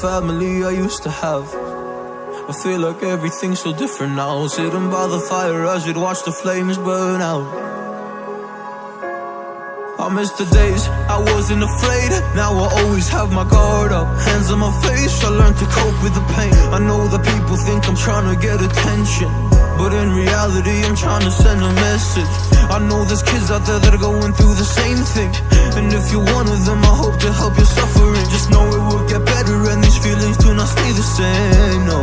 family I used to have. I feel like everything's so different now. Sitting by the fire as we'd watch the flames burn out. I miss the days I wasn't afraid. Now I always have my guard up, hands on my face. I learned to cope with the pain. I know that people think I'm trying to get attention, but in reality I'm trying to send a message. I know there's kids out there that are going through the same thing, and if you're one of them, I hope to help your suffering. Just know it will get better, and these feelings do not stay the same. No,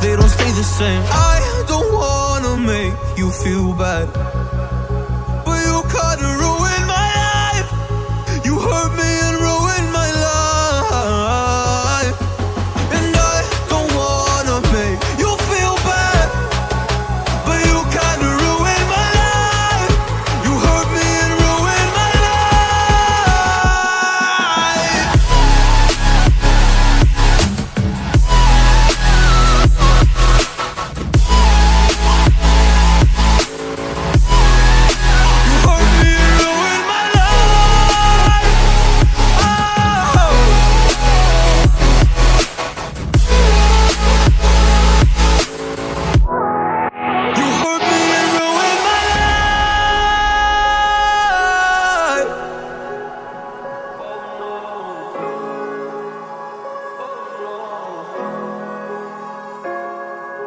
they don't stay the same. I don't wanna make you feel bad, but you kinda ruined my life. You hurt me and ruined my life, and I don't wanna make you feel bad, but you kinda ruined my life. You hurt me and ruined my life. You hurt me and ruined my life. Oh. You hurt me and ruined my life.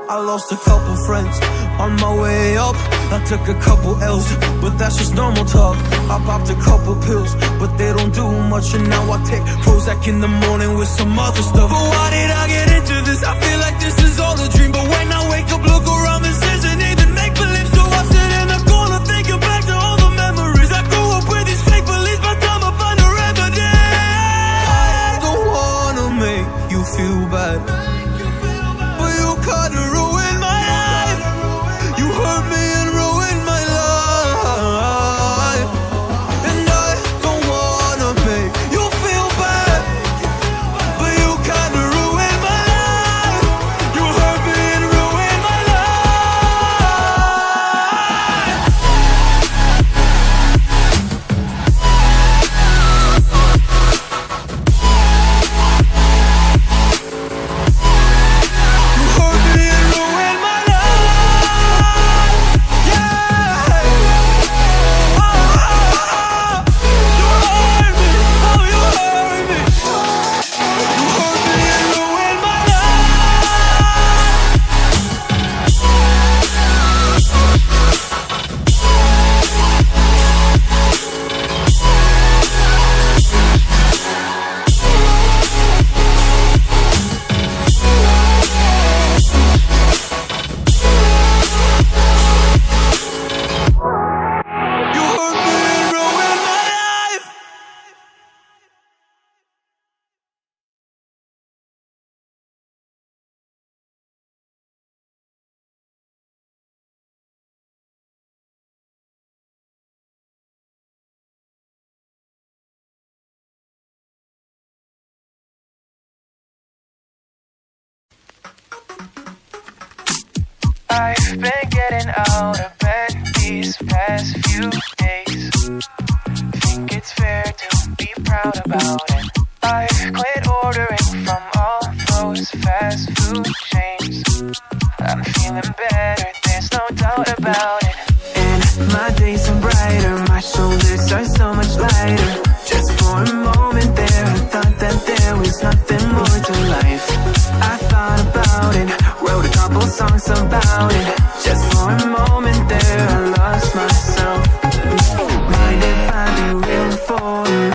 I lost a couple friends on my way up. I took a couple L's, but that's just normal talk. I popped a couple pills, but they don't do much, and now I take Prozac in the morning with some other stuff. But why did I get into this? I feel like this is all a dream, but when I wake up, look around, this isn't even make-believe. So I sit in the corner thinking back to all the memories. I grew up with these fake beliefs, by the time I find a remedy. I don't wanna make you feel bad, but you kinda ruined my life. You hurt me and ruined my life, and I don't wanna make you feel bad, but you kinda ruined my life. You hurt me and ruined my life. You hurt me and ruined my life. Yeah. Oh, you hurt me. Oh, you hurt me. You hurt me and ruined my life. You hurt me and ruined my life. I've been getting out of bed these past few days. Think it's fair to be proud about it. I've quit